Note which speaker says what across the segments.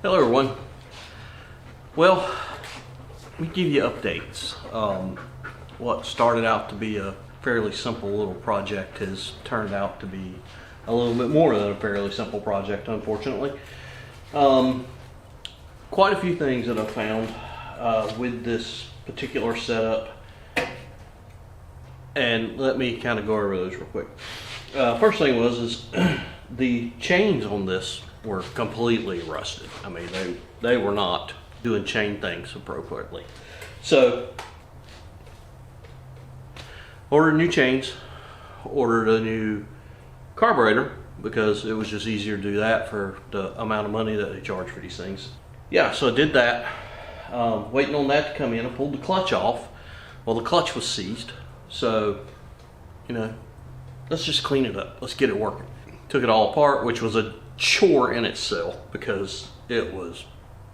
Speaker 1: Hello everyone. Well, let me give you updates. What started out to be a fairly simple little project has turned out to be a little bit more than a fairly simple project, unfortunately. Quite a few things that I've found with this particular setup, and let me kind of go over those real quick. First thing is the chains on this were completely rusted. I mean, they were not doing chain things appropriately. So, ordered new chains, ordered a new carburetor because it was just easier to do that for the amount of money that they charge for these things. Yeah, so I did that. Waiting on that to come in, I pulled the clutch off. Well, the clutch was seized, so, let's just clean it up. Let's get it working. Took it all apart, which was a chore in itself because it was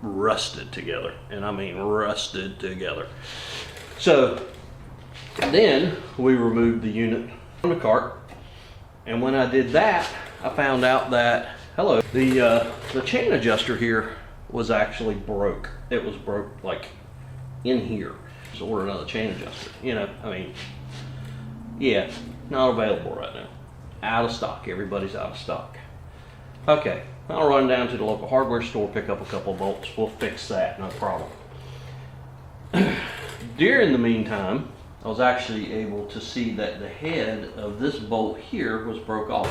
Speaker 1: rusted together, and I mean rusted together. So then we removed the unit from the cart, and when I did that, I found out that the chain adjuster here was actually broke. It was broke like in here. Just order another chain adjuster. Yeah, not available right now. Out of stock. Everybody's out of stock. Okay, I'll run down to the local hardware store, pick up a couple of bolts. We'll fix that, no problem. During the meantime, I was actually able to see that the head of this bolt here was broke off.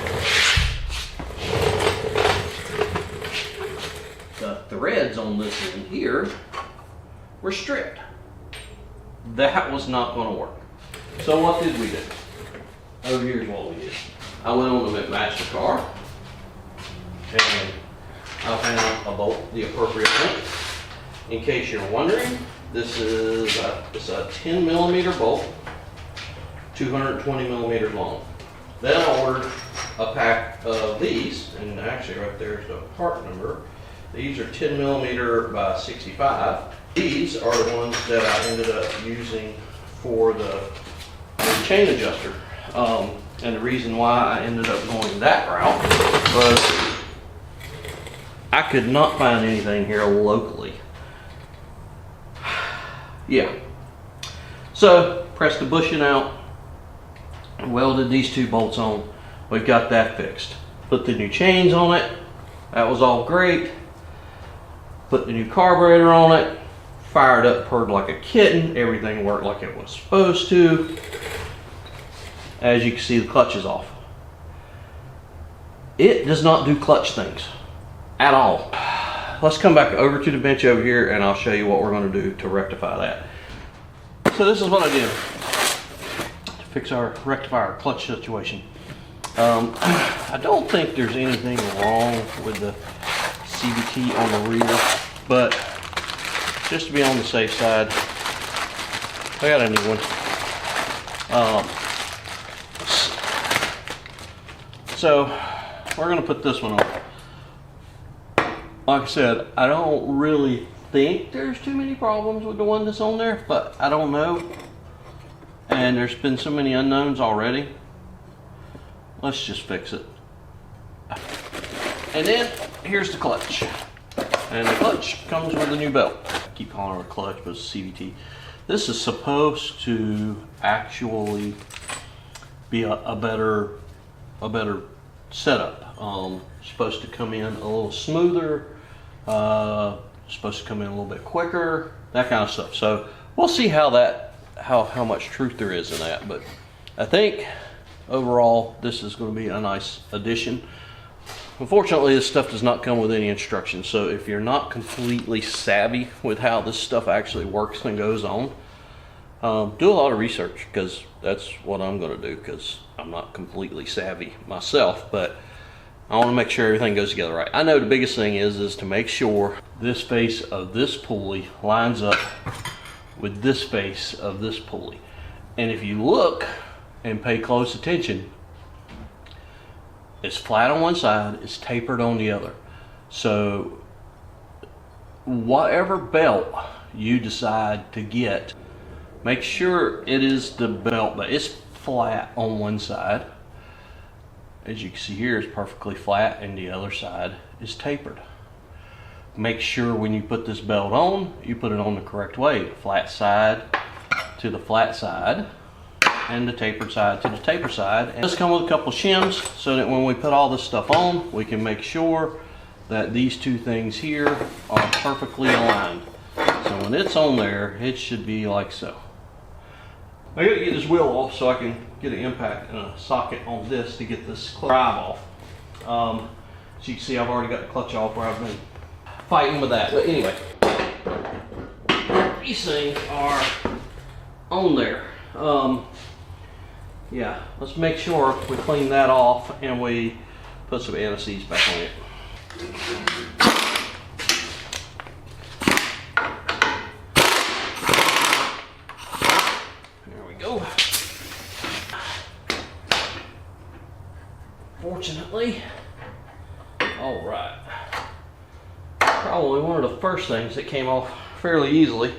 Speaker 1: The threads on this end here were stripped. That was not going to work. So what did we do? Oh, here's what we did. I went on to McMaster-Carr, and I found a bolt the appropriate length. In case you're wondering, this is a 10 millimeter bolt, 220 millimeters long. Then I ordered a pack of these, and actually right there's the part number. These are 10 millimeter by 65. These are the ones that I ended up using for the chain adjuster. And the reason why I ended up going that route was I could not find anything here locally. Yeah. So, pressed the bushing out, welded these two bolts on. We've got that fixed. Put the new chains on it. That was all great. Put the new carburetor on it. Fired up, purred like a kitten. Everything worked like it was supposed to. As you can see, the clutch is off. It does not do clutch things at all. Let's come back over to the bench over here and I'll show you what we're going to do to rectify that. So this is what I did to rectify our clutch situation. I don't think there's anything wrong with the CVT on the rear, but just to be on the safe side, I got a new one. So we're going to put this one on. Like I said, I don't really think there's too many problems with the one that's on there, but I don't know. And there's been so many unknowns already. Let's just fix it. And then here's the clutch. And the clutch comes with a new belt. I keep calling it a clutch, but it's a CVT. This is supposed to actually be a better setup. Supposed to come in a little smoother, supposed to come in a little bit quicker, that kind of stuff. So we'll see how much truth there is in that, but I think overall this is going to be a nice addition. Unfortunately, this stuff does not come with any instructions, so if you're not completely savvy with how this stuff actually works and goes on, do a lot of research, because that's what I'm going to do, because I'm not completely savvy myself, but I want to make sure everything goes together right. I know the biggest thing is to make sure this face of this pulley lines up with this face of this pulley. And if you look and pay close attention, it's flat on one side, it's tapered on the other. So whatever belt you decide to get, make sure it is the belt, but it's flat on one side. As you can see here, it's perfectly flat, and the other side is tapered. make sure when you put this belt on, you put it on the correct way. Flat side to the flat side, and the tapered side to the tapered side. And this comes with a couple shims so that when we put all this stuff on, we can make sure that these two things here are perfectly aligned. So when it's on there, it should be like so. I gotta get this wheel off so I can get an impact and a socket on this to get this drive off. So you can see I've already got the clutch off where I've been fighting with that. But anyway, these things are on there. Yeah, let's make sure we clean that off and we put some anti-seize back on it. There we go. Fortunately, all right. Probably one of the first things that came off fairly easily.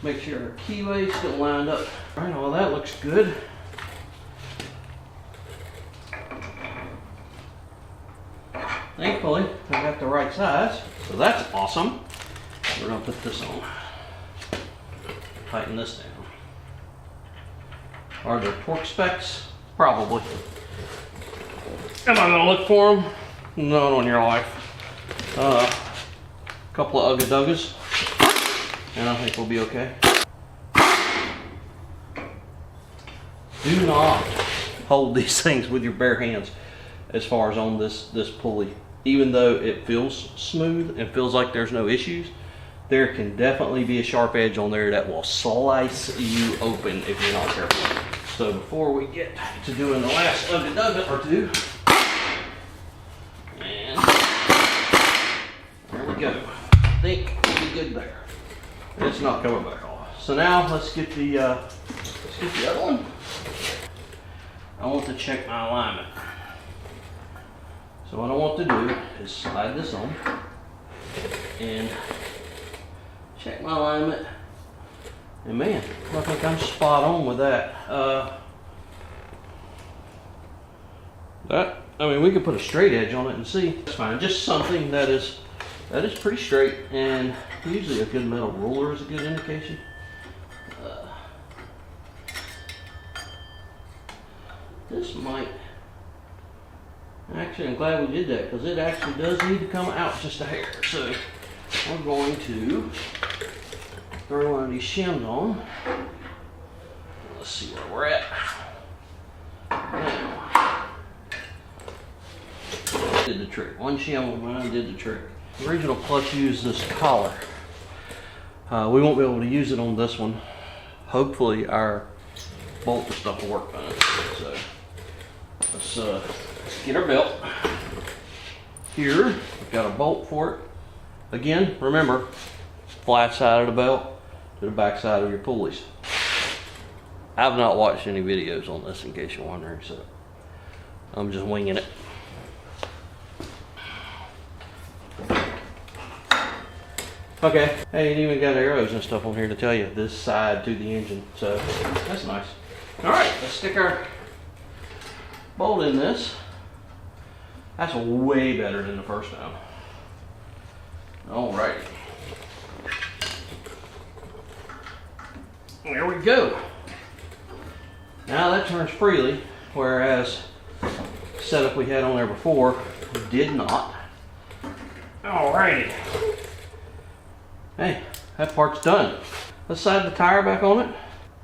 Speaker 1: Make sure our keyway's still lined up. All right, well that looks good. Thankfully, I got the right size, so that's awesome. We're gonna put this on. Tighten this down. Are there torque specs? Probably. Am I gonna look for them? Not on your life. A couple of ugga-duggas, and I think we'll be okay. Do not hold these things with your bare hands as far as on this pulley. Even though it feels smooth and feels like there's no issues, there can definitely be a sharp edge on there that will slice you open if you're not careful. So before we get to doing the last ugga-dugga or two, and there we go. I think we'll be good there. It's not coming back off. So now let's get the other one. I want to check my alignment. So what I want to do is slide this on and check my alignment. And man, I think I'm spot on with that. I mean, we could put a straight edge on it and see. That's fine. Just something that is pretty straight, and usually a good metal ruler is a good indication. This might. Actually, I'm glad we did that because it actually does need to come out just a hair. So we're going to throw one of these shims on. Let's see where we're at. Now, did the trick. One shim on mine did the trick. The original clutch used this collar. We won't be able to use it on this one. Hopefully our bolt and stuff will work fine. So let's get our belt. Here, we've got a bolt for it. Again, remember, flat side of the belt to the back side of your pulleys. I've not watched any videos on this in case you're wondering, so I'm just winging it. Okay, hey, it even got arrows and stuff on here to tell you this side to the engine, so that's nice. All right, let's stick our bolt in this. That's way better than the first time. All right. There we go. Now that turns freely, whereas the setup we had on there before did not. All right. Hey, that part's done. Let's slide the tire back on it,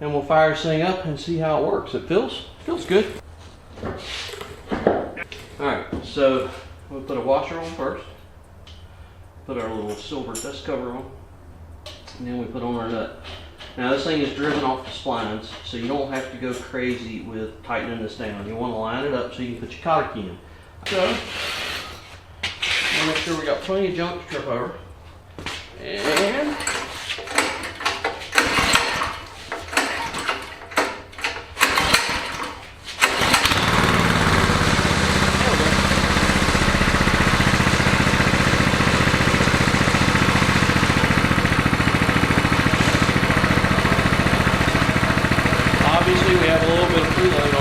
Speaker 1: and we'll fire this thing up and see how it works. It feels good. Alright, so we'll put a washer on first, put our little silver dust cover on, and then we put on our nut. Now this thing is driven off the splines, so you don't have to go crazy with tightening this down. You want to line it up so you can put your cotter key in. So, we'll make sure we got plenty of junk to trip over. And obviously we have a little bit of freeload